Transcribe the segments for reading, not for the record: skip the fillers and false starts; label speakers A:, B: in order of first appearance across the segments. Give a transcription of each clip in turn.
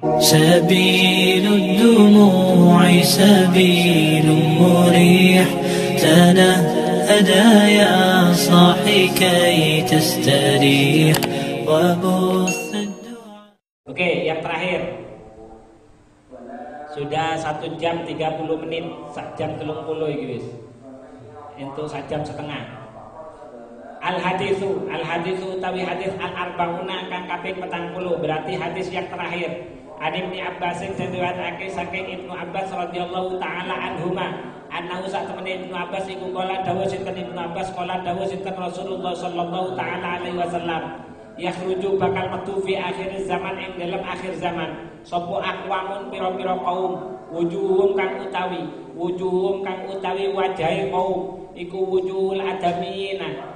A: سبيل الدموع سبيل مريح تنهدى يا صاحي كي تستريح وبث الدعاء.
B: Oke, yang terakhir. Sudah 1 jam 30 menit, 1 jam 30 iki wis. Entuk 1 jam setengah. Al-haditsu utawi hadis al-arbauna kang kaping 40, berarti hadis yang terakhir. An Ibnu Abbas riwayatake saking Ibnu Abbas radhiyallahu taala anhuma, annahu sak temene Ibnu Abbas iku kala dawuh sinten Ibnu Abbas kala dawuh sinten Rasulullah sallallahu taala alaihi wasallam, yakhruju bakal metu fi akhir zaman ing dalam akhir zaman sapa aqwamun pira-pira kaum wujuhum kang utawi wajahe kaum iku wujuhul adamiyina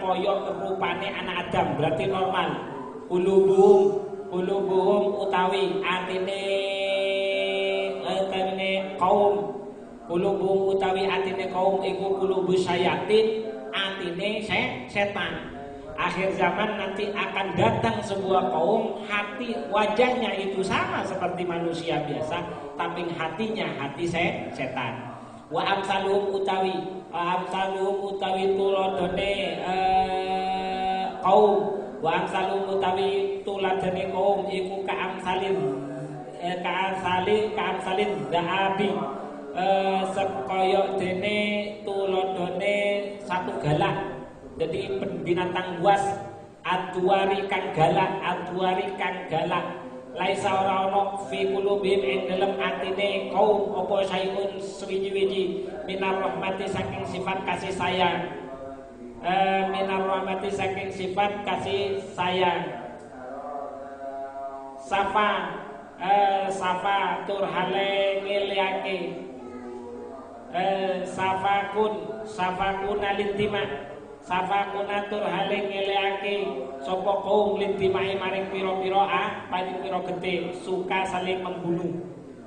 B: kaya rupane anak Adam, berarti normal. Kulubuhum utawi atine kaum iku kulubus syayatin, atine setan. Akhir zaman nanti akan datang sebuah kaum hati wajahnya itu sama seperti manusia biasa, tapi hatinya hati setan. Wa amsaluhum utawi tuladane kaum iku ka'amsalin zahabi, sekaya dene tuladane satu galak. Jadi binatang buas adwari kang galak laisa ora ono fi qulubihim ing dalem atine kaum apa sayun suwiji-wiji minar rahmati saking sifat kasih sayang safa turhale ngeliake safakuna turhale ngeliake sapa kaum lintimai maring pira-pira pira gede suka saling membunuh.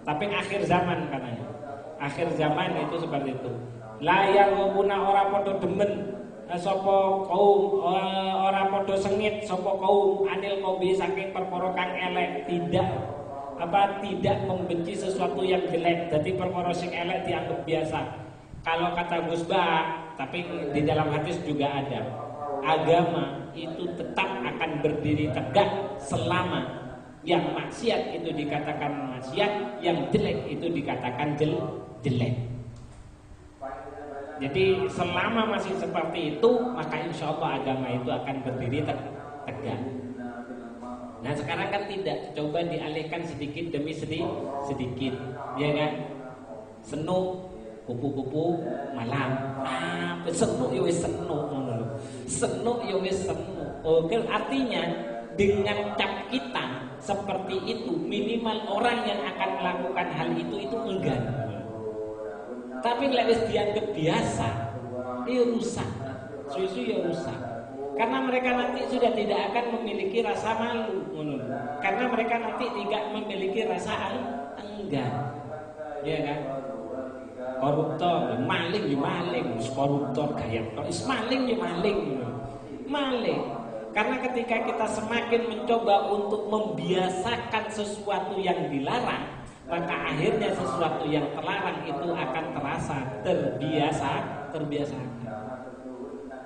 B: Tapi akhir zaman katanya, akhir zaman itu seperti itu. Layang ngomuna ora padha demen sapa kaum, ora padha sengit sapa kaum anil qabi saking perkara kang elek, tidak membenci sesuatu yang jelek. Jadi perkara sing elek dianggap biasa. Kalau kata Gus Ba, tapi di dalam hadis juga ada, agama itu tetap akan berdiri tegak selama yang maksiat itu dikatakan maksiat, yang jelek itu dikatakan jelek. Jadi selama masih seperti itu, maka insya Allah agama itu akan berdiri tegak. Nah sekarang kan tidak, coba dialihkan sedikit demi sedikit, ya kan? Senu kupu-kupu malam, senu ya wis senu. Oke, artinya dengan cap kita seperti itu, minimal orang yang akan melakukan hal itu enggan. Tapi lek wis dianggap biasa, ya rusak. Susu ya rusak. Karena mereka nanti sudah tidak akan memiliki rasa malu, karena mereka nanti tidak memiliki rasa enggan, ya kan? Koruptor, maling, koruptor gaya, maling. Karena ketika kita semakin mencoba untuk membiasakan sesuatu yang dilarang, maka akhirnya sesuatu yang terlarang itu akan terasa terbiasa.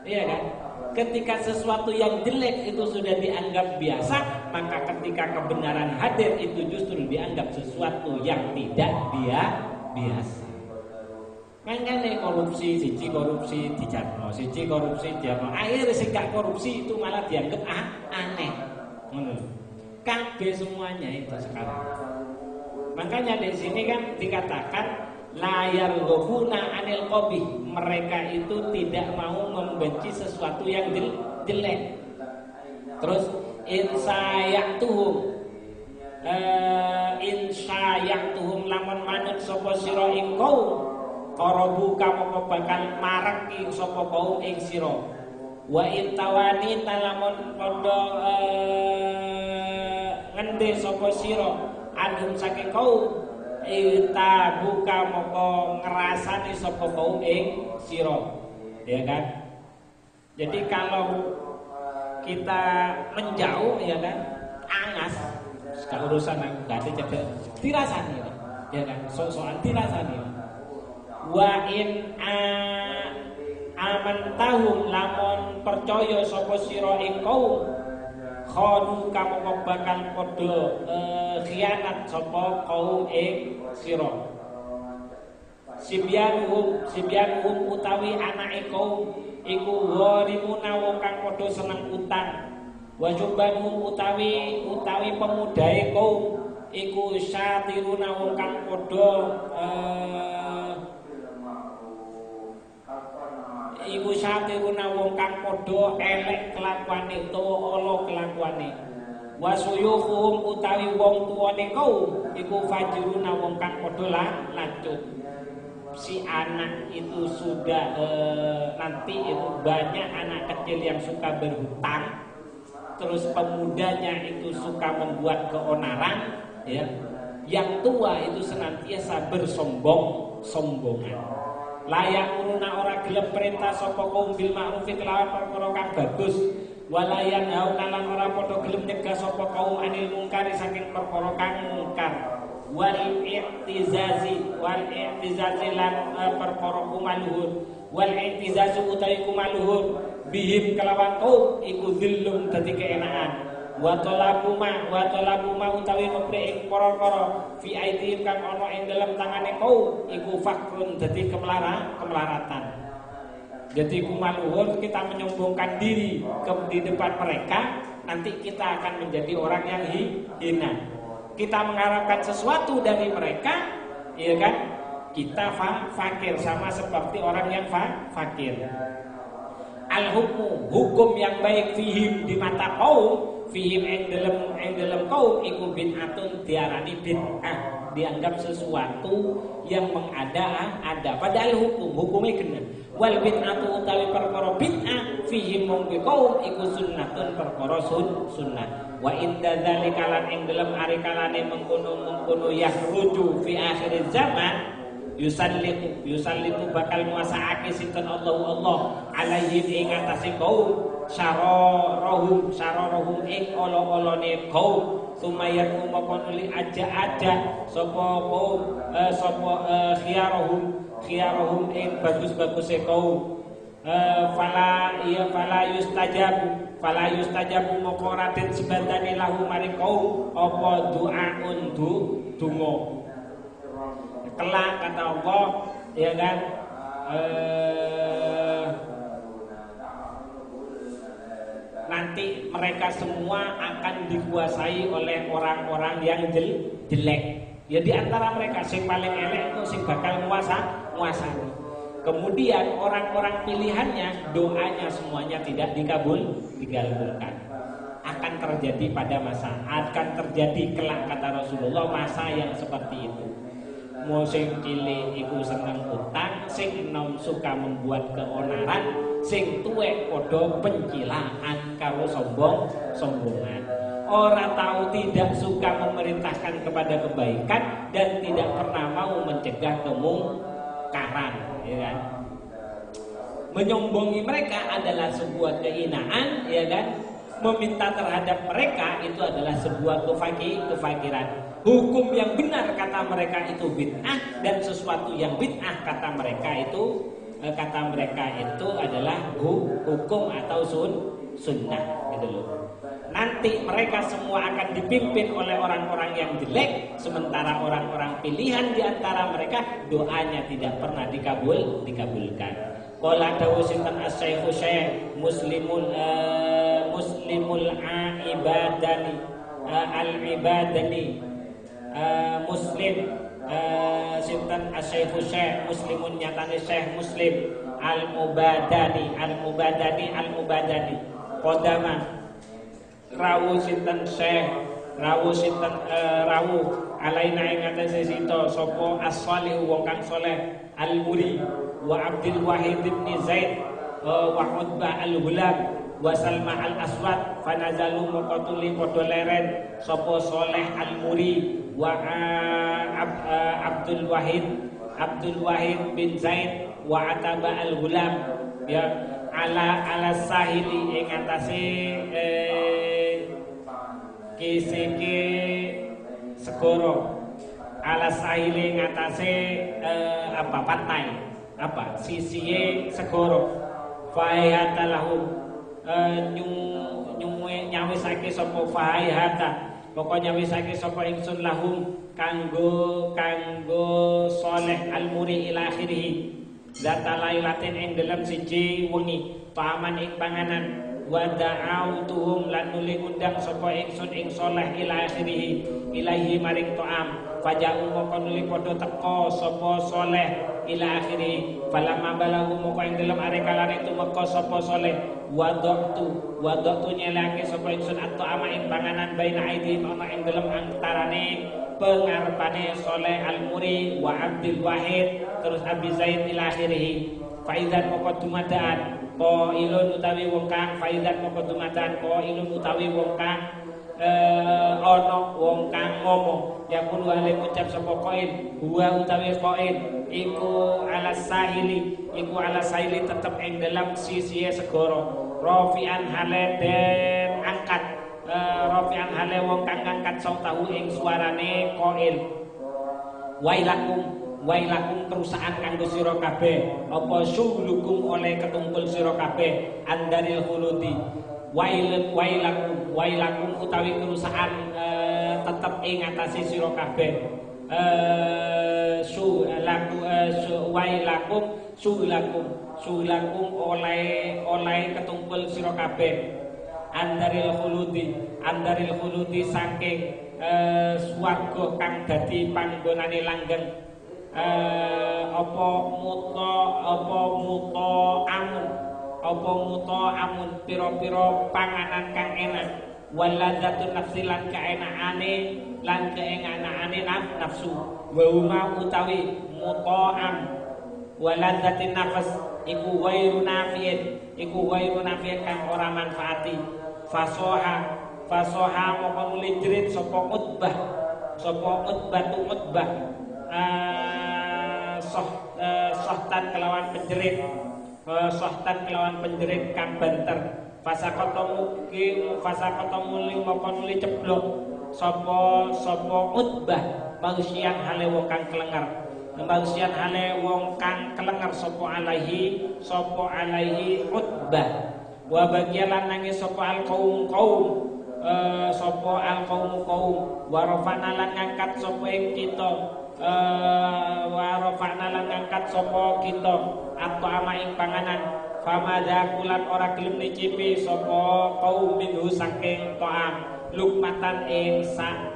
B: Iya kan? Ketika sesuatu yang jelek itu sudah dianggap biasa, maka ketika kebenaran hadir itu justru dianggap sesuatu yang tidak biasa. Makanya korupsi dijarno, akhirnya sing gak korupsi itu malah dianggap aneh. Kabeh semuanya itu sekarang. Makanya di sini kan dikatakan layar gobuna anil qabih, mereka itu tidak mau membenci sesuatu yang jelek. Terus insayaktuhum lamun manut sapa sira ing kaum qarabu kamo bakal mareki sapa kaum ing sira. Wa intawani talamun padha ngende sapa sira anhum saking kaum ita buka moko ngrasani sapa kaum ing sira, ya kan? Jadi kalau kita menjauh, ya kan, angas gak urusan aku gak ada cedek dirasani ya kan sok-sokan dirasani wa in aman tahum lamun percaya sapa sira ing kaum khonu kamu bakal padha khianat sapa kaum ing sira Sibyanuhum utawi anake kaum iku warimuna wong kang padha seneng utang. Wajubanuhum utawi pemudae kaum iku syatiruna wong kang padha elek kelakuane utawa ala kelakuane. Wasuyuhum utawi wong tuane kaum iku fajiruna wong kang padha lancut. Si anak itu sudah nanti itu banyak anak kecil yang suka berhutang, terus pemudanya itu suka membuat keonaran, ya. Yang tua itu senantiasa bersombongan. Layak uruna ora gelem perintah sapa kaum bil ma'ruf kelawan perkara kang bagus, walayan hauna lan ora padha gelem nyegah sapa kaum anil mungkari saking perkara kang mungkar. Wal i'tizazi lan perkara kumaluhur wal i'tizazu utawi kumaluhur bihim kelawan kaum iku zillum dadi keenaan wa talabuma utawi nubre ing para-para fi aidihim kang ana ing dalem tangane kaum iku fakrun dadi kemelaratan. Jadi kumaluhur kita menyombongkan diri di depan mereka, nanti kita akan menjadi orang yang hina. Kita mengharapkan sesuatu dari mereka, ya kan? Kita fakir sama seperti orang yang fakir. Al-hukmu hukum yang baik fihim di mata kaum, fihim ing dalem kaum iku bid'atun diarani bid'ah, dianggap sesuatu yang mengada-ada. Padahal hukumnya kena. Wal bid'atu utawi perkara bid'ah fihim mung kaum iku sunnatun perkara sunnah. Wa inda dzalika lan ing dalem ari kalane mengkono yahruju fi akhir zaman yusallitu bakal muasaake sinten Allah alaihim ing atase kaum syararahum ing olo-olone kaum sumayat mongko nuli aja sapa kaum khiyarahum ing bagus-baguse kaum fala yustajabu moko raden sebandane lahu maring kaum apa du'aun donga kelak kata Allah, ya kan, nanti mereka semua akan dikuasai oleh orang-orang yang jelek. Ya di antara mereka sing paling elek itu sing bakal nguasai. Kemudian orang-orang pilihannya, doanya semuanya tidak dikabulkan. Akan terjadi akan terjadi kelak kata Rasulullah masa yang seperti itu. Mau sing cilik iku seneng utang, sing enom suka membuat keonaran, sing tuwek padha pencilaan karo sombongan. Orang tahu tidak suka memerintahkan kepada kebaikan dan tidak pernah mau mencegah kemungkaran, ya kan? Menyombongi mereka adalah sebuah kehinaan, ya kan? Meminta terhadap mereka itu adalah sebuah kefakiran. Hukum yang benar kata mereka itu bid'ah dan sesuatu yang bid'ah kata mereka itu adalah hukum atau sunnah gitu loh. Nanti mereka semua akan dipimpin oleh orang-orang yang jelek, sementara orang-orang pilihan di antara mereka doanya tidak pernah dikabulkan. Qala dawu sinten as-Syaikh Muslimul Ibadani al-Ibadani Muslim sinten as-Syaikh Muslimun nyatane Syekh Muslim al-Mubadani Qodama rawuh sinten Syekh rawuh alaina ing atase sita sapa as-salih wong kang saleh al-Muri wa Abdul Wahid bin Zaid wa Utbah al-Hulam wa Salma al-Aswad fanazalu maqatuli padha leren sapa Saleh al-Muri wa Abdul Wahid bin Zaid wa Ataba al-Hulam ya ala sahili ing atase kisike segoro ala sahile ngatasé pantai sisiye segoro faihata lahum nyawisake sapa faihata pokoknya wisake sapa ingsun lahum kanggo soleh almuri ila akhirih zata lailatin ing dalam siji wengi paman ing panganan wa da'autuhum lan nuli undang sapa ingsun ing soleh ila akhirih ilahi maring ta'am faja'u moko nuli padha teka sapa soleh ila akhirih falamma balagu moko ing dalam are kalane tumeka sapa soleh wadoktu nyelake sapa ingsun at-ta'ama ing panganan baina aidihim ana ing dalam antarane pengarepane soleh al-muri wa abdul wahid terus abi zaid ila akhirih faidan moko dumadaan qailun utawi wong kang faidan moko dumadaan qailun utawi wong kang ana wong kang ngomong ya pun wale ngucap sapa qail huwa utawi qail iku ala sahili tetep ing dalam sisi segoro rafi'an hale angkat rafi'an hale wong kang ngangkat sautahu ing suarane qail wailakum kerusakan kanggo sira kabeh apa syulukum oleh ketungkul sira kabeh andaril khuludi wailakum utawi kerusakan tetep ing atase sira kabeh syulakum oleh ketungkul sira kabeh andaril khuludi saking swarga kang dadi panggonane langgeng apa muto amun pira-pira panganan kang enak waladzatun nafsi lan keenakane nafsu wa huma utawi muto'am waladzatin nafas iku wairu nafiin kang ora manfaati fasoha moko nuli jerit sapa utbah sohtan kelawan penjerit kang banter fasakotomu moko nuli ceblok sapa utbah mausian hale wong kang kelengar sapa alaihi utbah wa bagian nangis sapa alqaum warofana lan ngangkat sapa kita atau ama ing panganan famada kulan ora gelem nicipi sapa kaum minhu saking ta'am lukmatan ing sak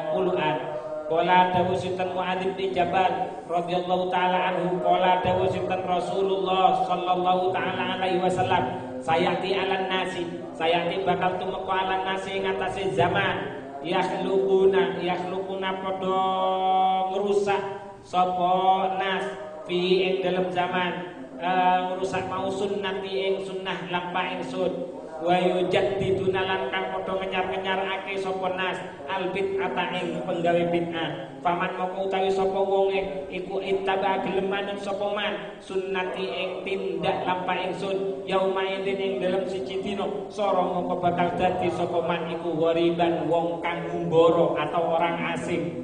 B: puluhan qala dawu sinten Mu'adz bin Jabal radhiyallahu taala anhu qala dawu sinten Rasulullah sallallahu taala alaihi wasallam sayati bakal tumeka alan nasi ngatasi zaman yakhlukuna padha ngrusak sapa nas fi ing dalam zaman ngrusak mau sunnati ing sunnah lampah ingsun wa yujaddiduna lan kang padha ngenyar-ngenyarake sapa nas al bid'ata ing penggawe bid'ah faman moko utawi sapa wonge iku ittaba gelemanen sapa man sunnati ing tindak lampah ingsun yauma idin ing dalem siji dina sora moko bakal dadi sapa man iku wariban wong kang ngumbara atau orang asing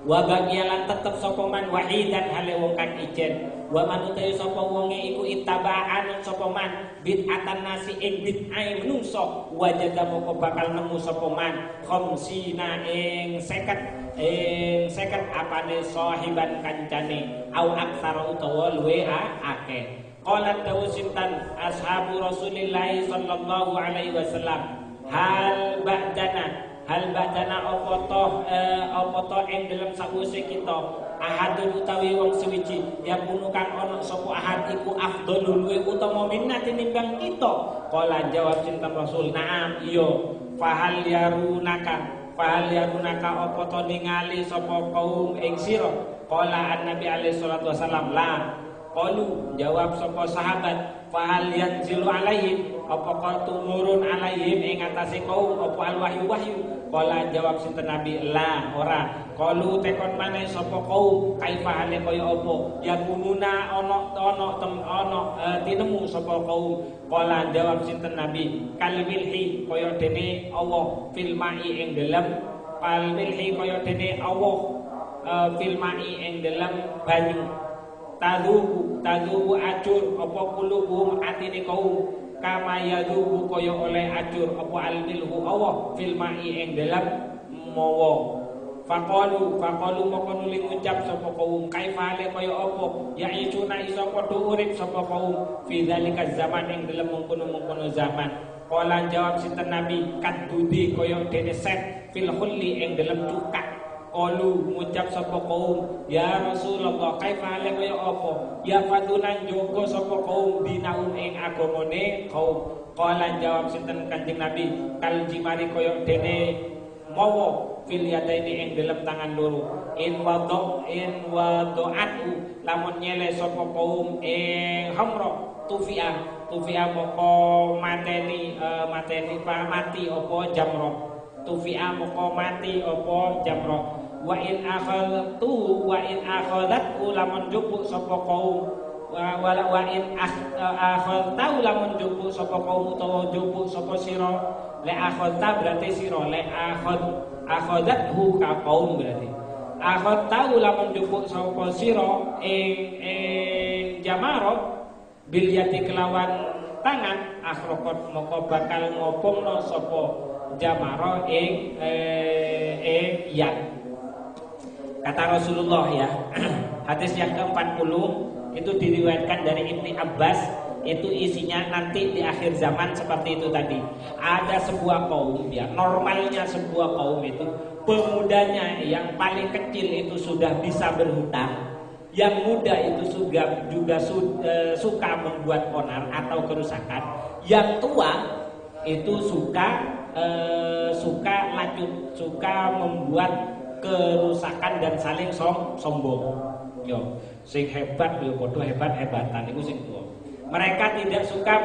B: wa bagialan tetep sapa man wahidan hale wong kang ijen wa man utawi sapa wonge iku ittaba'an sapa man bid'atan nasi ing bid'ah menungso wajada moko bakal nemu sapa man khamsina ing 50 apane sahiban kancane au aksara utawa luwe akeh qala dawusintan ashabu Rasulillah sallallahu alaihi wasallam hal ba'dana apa to ing dalam sawise kita ahadun utawi wong suwiji ya kuno kang ana sapa ahad iku afdhalul luwe utama minna tinimbang kita qala jawab sinten Rasul na'am iya fahal yarunaka apa to ningali sapa kaum ing sira qala annabi alaihi salatu wasallam la Qalu jawab sapa sahabat, fahal yanzilu alaihim, apa tumurun alaihim ing atase kaum apa alwahyu. Kala jawab sinten Nabi, la ora. Qalu tekon maneh sapa kaum, kaifa hale kaya apa, yakununa ana tinemu sapa kaum. Kala jawab sinten Nabi, kalmilhi kaya dene Allah fil ma'i ing dalem, kalmilhi kaya dene Allah fil ma'i ing dalem banyu. Tadhubu acur apa kulubuhum atine kaum, kama yadhubu kaya oleh acur apa almilhu Allah fil ma'i ing dalam mawa. Faqalu moko nuli ngucap sapa kaum, kaifa le kaya apa yaicuna iso padha urip sapa kaum fi dzalika zaman ing dalam mengkono-mengkono zaman. Kala jawab sinten Nabi, kadudi kaya dene set fil khulli ing dalam cukak. Qalu ngucap sapa kaum, ya Rasulullah kaifa le kaya apa ya fadunan jogo sapa kaum dinaum ing agamane kaum. Qala jawab sinten Kanjeng Nabi, kal jimari kaya dene mawa fil yadaini ing dalam tangan loro. In wado'atu lamun nyele sapa kaum ing hamra tufia moko mati apa jamro. Tufia moko mati apa jamro. Wa in akhadat lamun jupuk sapa kaum wa in akhadta lamun jupuk sapa kaum utawa jupuk sapa sira, le akhadta berarti sira, le akhadathu ka kaum berarti akhadta lamun jupuk sapa sira ing jamaro bil yati kelawan tangan, akhrokot moko bakal ngopongno sapa jamaro ing yat. Kata Rasulullah ya, hadis yang ke-40 itu diriwayatkan dari Ibni Abbas, itu isinya nanti di akhir zaman seperti itu tadi. Ada sebuah kaum ya, normalnya sebuah kaum itu pemudanya yang paling kecil itu sudah bisa berhutang, yang muda itu juga suka membuat onar atau kerusakan, yang tua itu suka lanjut, suka membuat kerusakan dan saling sombong. Yo, sing hebat yo padha hebat-hebatan iku sing tuwa. Mereka tidak suka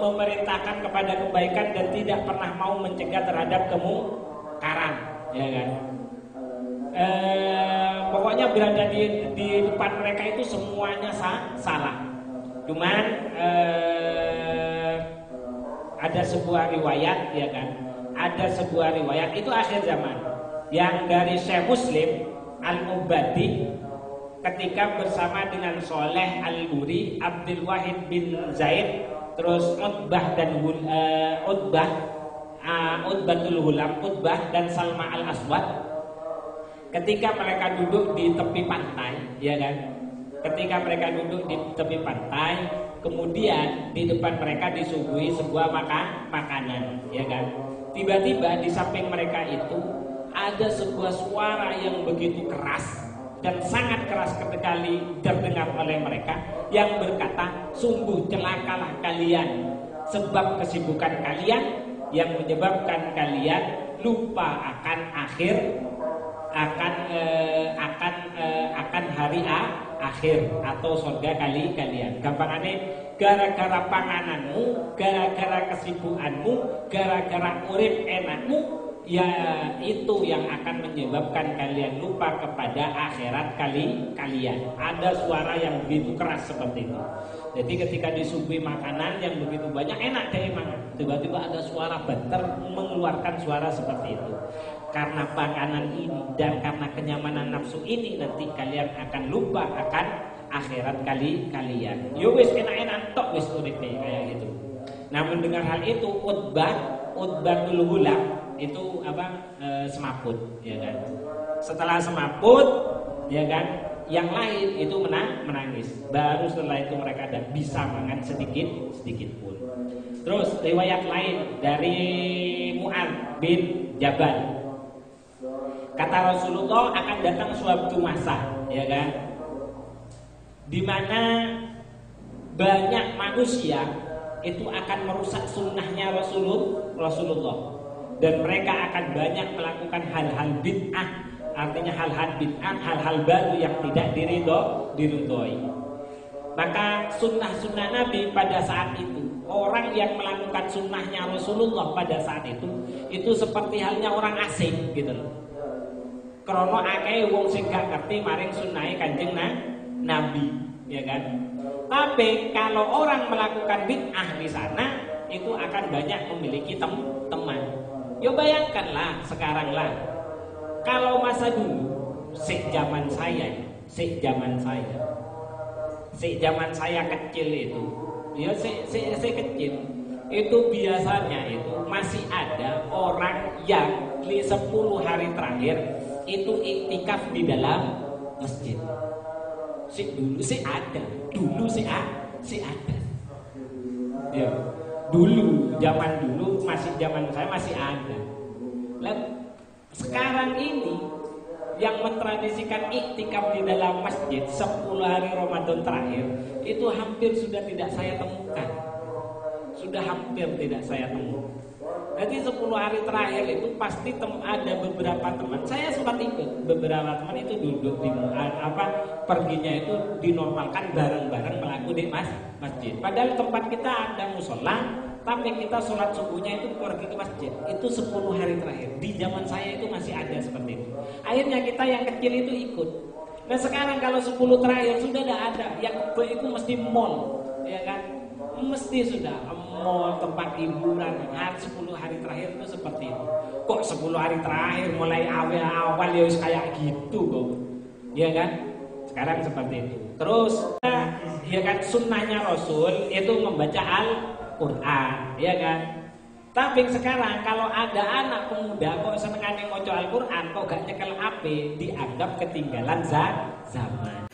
B: memerintahkan kepada kebaikan dan tidak pernah mau mencegah terhadap kemungkaran, ya kan? Pokoknya berada di depan mereka itu semuanya salah. Cuman ada sebuah riwayat, ya kan? Ada sebuah riwayat itu akhir zaman yang dari Syekh Muslim Al-Ubadi ketika bersama dengan Soleh Al-Buri, Abdul Wahid bin Zaid, terus Utbah dan Salma Al-Aswad. Ketika mereka duduk di tepi pantai, ya kan? Ketika mereka duduk di tepi pantai, kemudian di depan mereka disuguhi sebuah makanan, ya kan? Tiba-tiba di samping mereka itu ada sebuah suara yang begitu keras dan sangat keras sekali terdengar oleh mereka yang berkata, sungguh celakalah kalian sebab kesibukan kalian yang menyebabkan kalian lupa akan akan hari akhir atau surga kalian. Gampangannya gara-gara pangananmu, gara-gara kesibukanmu, gara-gara urip enakmu, ya itu yang akan menyebabkan kalian lupa kepada akhirat kalian. Ada suara yang begitu keras seperti itu. Jadi ketika disuguhi makanan yang begitu banyak, enak deh emang. Tiba-tiba ada suara banter mengeluarkan suara seperti itu. Karena makanan ini dan karena kenyamanan nafsu ini, nanti kalian akan lupa akan akhirat kalian. Yo wis enak-enak tok wis uripe kayak gitu. Nah, mendengar hal itu Utbatul Hulam itu semaput, ya kan. Setelah semaput, ya kan, yang lain itu menangis. Baru setelah itu mereka ada bisa makan sedikit pun. Terus riwayat lain dari Mu'adz bin Jabal, kata Rasulullah akan datang suatu masa, ya kan, di mana banyak manusia itu akan merusak sunnahnya Rasulullah, dan mereka akan banyak melakukan hal-hal bid'ah. Artinya hal-hal bid'ah, hal-hal baru yang tidak diridhoi. Maka sunnah-sunnah Nabi pada saat itu, orang yang melakukan sunnahnya Rasulullah pada saat itu seperti halnya orang asing gitu loh. Krono akeh wong sing gak ngerti maring sunnahe Kanjeng Nabi, ya kan? Tapi kalau orang melakukan bid'ah di sana, itu akan banyak memiliki teman. Yo bayangkanlah sekarang lah, kalau masa dulu, zaman saya kecil itu, ya saya kecil itu biasanya itu masih ada orang yang di 10 hari terakhir itu iktikaf di dalam masjid. Dulu ada. Ya, zaman dulu zaman saya masih ada. Lah sekarang ini yang mentradisikan iktikaf di dalam masjid 10 hari Ramadan terakhir itu hampir sudah tidak saya temukan. Jadi 10 hari terakhir itu pasti ada beberapa teman. Saya sempat ikut beberapa teman itu duduk di perginya itu dinormalkan bareng-bareng melakukan di masjid. Padahal tempat kita ada musola, tapi kita sholat subuhnya itu pergi ke masjid. Itu 10 hari terakhir. Di zaman saya itu masih ada seperti itu. Akhirnya kita yang kecil itu ikut. Nah sekarang kalau 10 terakhir sudah tidak ada. Yang itu mesti mall, ya kan? Mesti sudah mall, tempat hiburan. 10 hari terakhir itu seperti itu. Kok 10 hari terakhir mulai awal ya kayak gitu kok, ya kan? Sekarang seperti itu. Terus ya kan sunnahnya Rasul itu membaca Al-Quran, ya kan? Tapi sekarang kalau ada anak pemuda kok senengane maca Al-Quran, kok gak nyekel HP, dianggap ketinggalan zaman.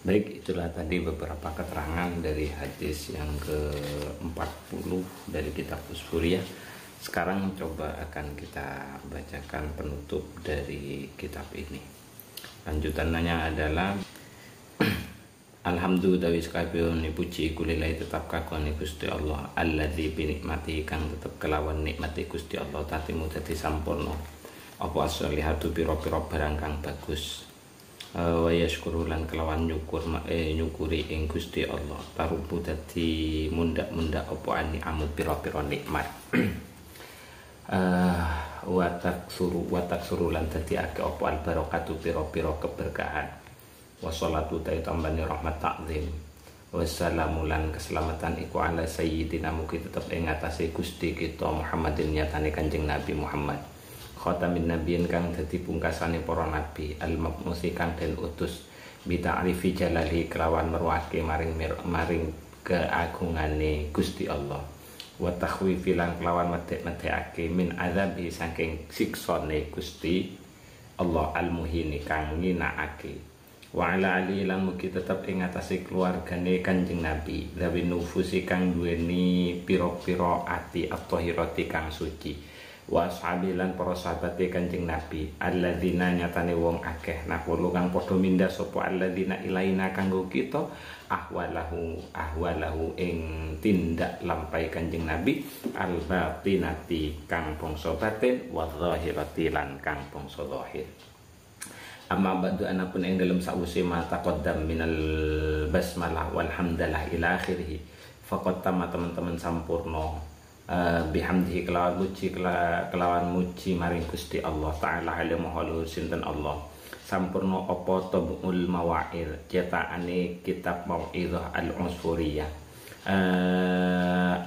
C: Baik, itulah tadi beberapa keterangan dari hadis yang ke-40 dari kitab Usfuriyah. Sekarang coba akan kita bacakan penutup dari kitab ini. Lanjutannya adalah Alhamdulillah kabehun puji kulilai tetap kagungane Gusti Allah alladzi bi nikmati kang tetep kelawan nikmati Gusti Allah tatimu dadi sampurna apa as-solihatu pira-pira barang kang bagus wa yashkurulan kelawan nyukuri ing Gusti Allah tarubu dadi mundak-mundak apa amu pira-pira nikmat wa taksuru lan dadi akeh apa al barakatu pira-pira keberkahan wassalatu tambani rahmat ta'zim wassalamu lan keselamatan iku ala sayyidina mugi tetep ing atase Gusti kita Muhammadin nyatane Kanjeng Nabi Muhammad khatamin nabiyyin kang dadi pungkasane para nabi al-mabmusi kang den utus bi ta'rifi jalali kelawan merwake maring keagungane Gusti Allah wa takhwifi lan kelawan medhekake min azabi saking siksane Gusti Allah al-muhini kang nginakake wa ala ali lan mugi tetep ing atase keluargane Kanjeng Nabi zawi nufusi kang duweni pira-pira ati at-thahirati kang suci wa ashabi lan para sahabate Kanjeng Nabi alladzina nyatane wong akeh naqulu kang padha mindah sapa alladzina ilaina kanggo kita ahwalahu ing tindak lampahi Kanjeng Nabi al-batinati kang bangsa batin wa zahirati lan kang bangsa zahir. Amma ba'du anapun ing dalam sa'usi ma taqaddam minal basmalah walhamdalah ila akhirih faqad tamma teman-teman sampurno bihamdihi kelawan muji maring Gusti Allah taala halim haluhur sinten Allah sampurno apa tabul mawa'id cetakane kitab mau'izah al-usfuriyah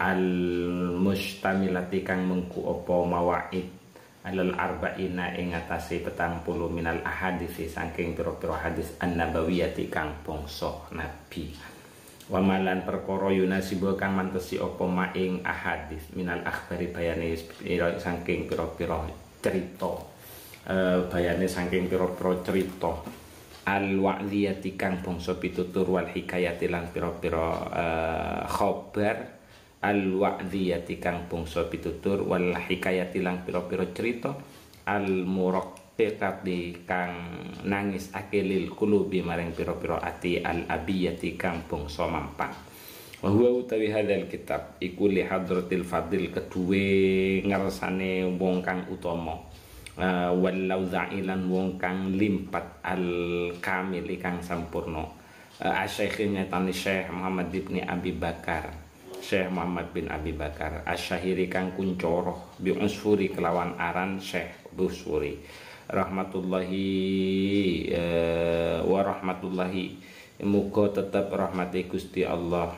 C: al-mustamilati kang mengku apa mawa'id alal arba'ina ing atase 40 minal ahadits saking pira-pira hadis an-nabawiyati kang bangsa nabi wa malan perkara yunasibu kang mantesi apa maing ahadits minal akhbari bayane saking pira-pira cerita bayane saking pira-pira cerita al-wa'diyati kang bangsa pitutur wal hikayati lan pira-pira khabar al-wa'diyati kang bangsa pitutur wal hikayati lang pira-pira cerita al-muraqqati kang nangis akilil qulubi maring pira-pira ati al-abiyati kang bangsa mampang wa huwa utawi hadzal kitab iku li hadratil fadil keduwe ngersane wong kang utama wal lauza'ilan wong kang limpat al-kamil kang sampurna Asy-Syaikh tani Syekh Muhammad bin Abi Bakar, Syekh Muhammad bin Abi Bakar Asyahiri kang kuncoroh bi usfuri kelawan aran Syekh Busfuri rahmatullahi wa rahmatullahi, muga tetep rahmati Gusti Allah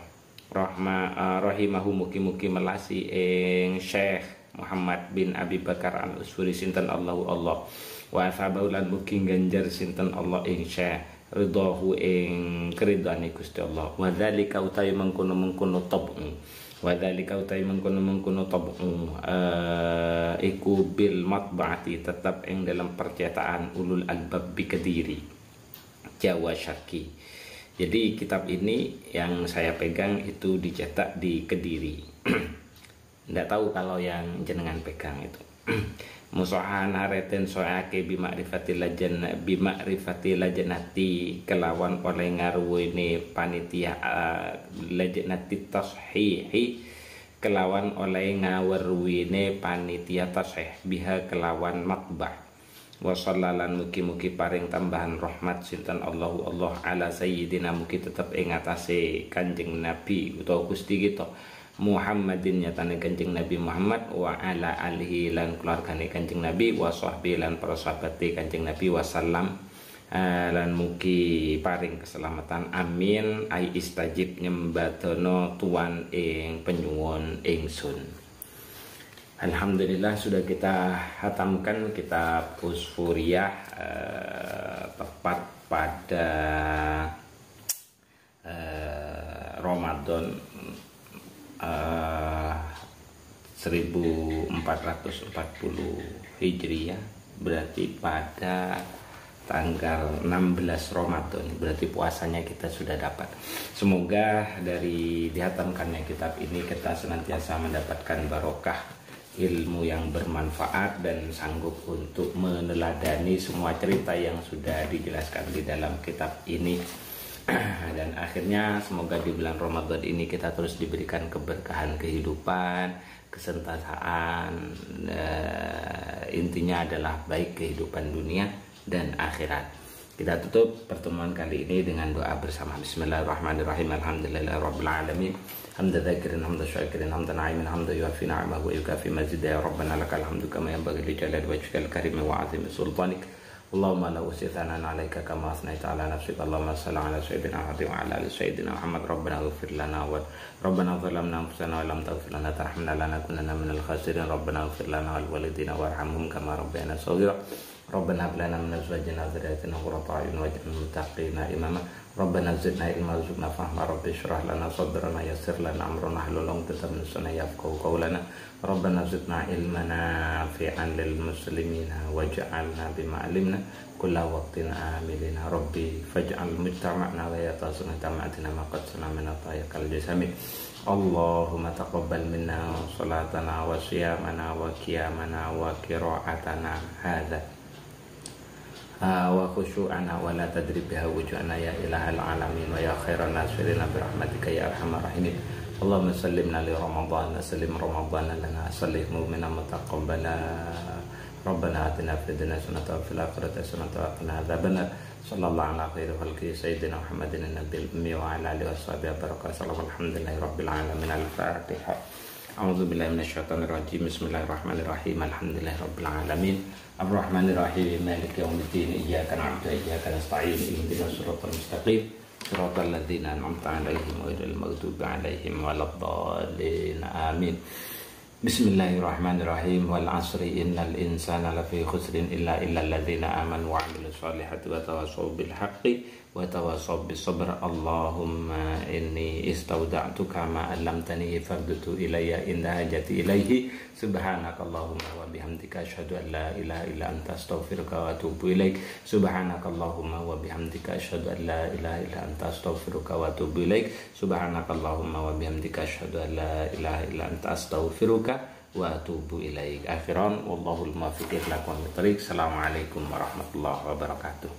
C: rahimahu, mugi-mugi melasi ing Syekh Muhammad bin Abi Bakar al-Usfuri sinten Allahu Allah, wa asabahu lan mugi ganjar sinten Allah ing Syekh ridahu ing keridane Gusti Allah. Wa dzalika utawi mengkono tabu, wa dzalika utawi mengkono tabu iku bil matbaati tetap ing dalam percetakan Ulul Albab bi Kediri Jawa Syarqi. Jadi kitab ini yang saya pegang itu dicetak di Kediri. Nggak tahu kalau yang jenengan pegang itu. Musahan hareten soake bima'rifatil lajanati kelawan oleh ngaruwini panitia lajanati tashihi kelawan oleh ngawarwine panitia tashih biha kelawan matbah. Wa sallalan mugi-mugi paring tambahan rahmat sinten Allahu Allah ala sayyidina, mugi tetep ing atase Kanjeng Nabi utawa Gusti kita Muhammadin nyatane Kanjeng Nabi Muhammad, wa ala alihi lan keluargane Kanjeng Nabi, wa sahbihi lan para sahabate Kanjeng Nabi, wasallam lan mugi paring keselamatan amin. Ai istajib nyembadono tuan ing penyuwun ingsun. Alhamdulillah sudah kita hatamkan kitab Usfuriyah tepat pada Ramadan 1440 Hijriah, berarti pada tanggal 16 Ramadan, berarti puasanya kita sudah dapat. Semoga dari dihatamkannya kitab ini kita senantiasa mendapatkan barokah ilmu yang bermanfaat dan sanggup untuk meneladani semua cerita yang sudah dijelaskan di dalam kitab ini. Dan akhirnya semoga di bulan Ramadan ini kita terus diberikan keberkahan kehidupan, kesentasaan, intinya adalah baik kehidupan dunia dan akhirat. Kita tutup pertemuan kali ini dengan doa bersama. Bismillahirrahmanirrahim. Alhamdulillahirabbil alamin. Hamdan dzakirin, hamdan syakirin, hamdan na'imin, hamdan yuafi ni'amahu wa yukafi mazidah. Ya Rabbana lakal hamdu kama yanbaghi li jalali wajhikal karim wa 'azimi sultanik. Allahumma la usithana 'alaika kama asnaita 'ala nafsika. Allahumma shalli 'ala sayyidina Muhammad wa 'ala ali sayyidina Muhammad. Rabbana ighfir lana wa Rabbana zalamna anfusana wa lam taghfir lana tarhamna lanakunanna minal khasirin. Rabbana ighfir lana wal walidina warhamhum kama rabbayana shaghira. Rabbana hab lana min azwajina wa dhurriyyatina qurrata a'yun waj'alna lil muttaqina imama. Rabbana zidna ilma warzuqna fahma. Rabbi shrah lana sadrana yassir lana amrana hlul 'uqdatam min lisani yafqahu qawlana. Rabbana zidna ilman nafi'an lil muslimina waj'alna bima 'alimna kulla waqtin amilina. Rabbi faj'al mujtama'na wa yatasuna tama'atina ma qad sana min atayyakal jasami. Allahumma taqabbal minna salatana wa siyamana wa qiyamana wa qira'atana hadza wa khusyu'ana wa la tadrib biha wujuhana ya ilahal alamin wa ya khairan nasirina birahmatika ya arhamar rahimin. Allahumma sallimna li Ramadan, sallim Ramadan lana, sallim mu'mina mutaqabbala. Rabbana atina fid dunya hasanatan wa fil akhirati hasanatan wa qina adzabannar. Sallallahu ala khairi khalqi sayyidina Muhammadin nabiyil ummi wa ala alihi washabihi barakatuh. Alhamdulillahi rabbil alamin. Al-Fatihah. A'udzu billahi minasyaitonir rajim. Bismillahirrahmanirrahim. Alhamdulillahi rabbil alamin. Ar-Rahmanir-Rahim. Maliki yaumiddin. Iyyaka na'budu wa iyyaka nasta'in. Ihdinas siratal mustaqim. Siratal ladzina an'amta 'alaihim ghairil maghdubi 'alaihim waladdallin. Amin. Bismillahirrahmanirrahim. Wal 'asri innal insana lafi khusrin illa alladzina amanu wa 'amilus solihati wa tawassaw bil haqqi wa tawassaw bis sabr. Allahumma inni istauda'tuka ma 'allamtani fardtu ilayya inda hajati ilaihi. Subhanakallahumma wa bihamdika asyhadu an la ilaha illa anta astaghfiruka wa atubu ilaik. Subhanakallahumma wa bihamdika asyhadu an la ilaha illa anta astaghfiruka wa atubu ilaik. Subhanakallahumma wa bihamdika asyhadu an la ilaha illa anta astaghfiruka wa atubu ilaik. Akhiran wallahul muwaffiq ila aqwamit thoriq. Assalamualaikum warahmatullahi wabarakatuh.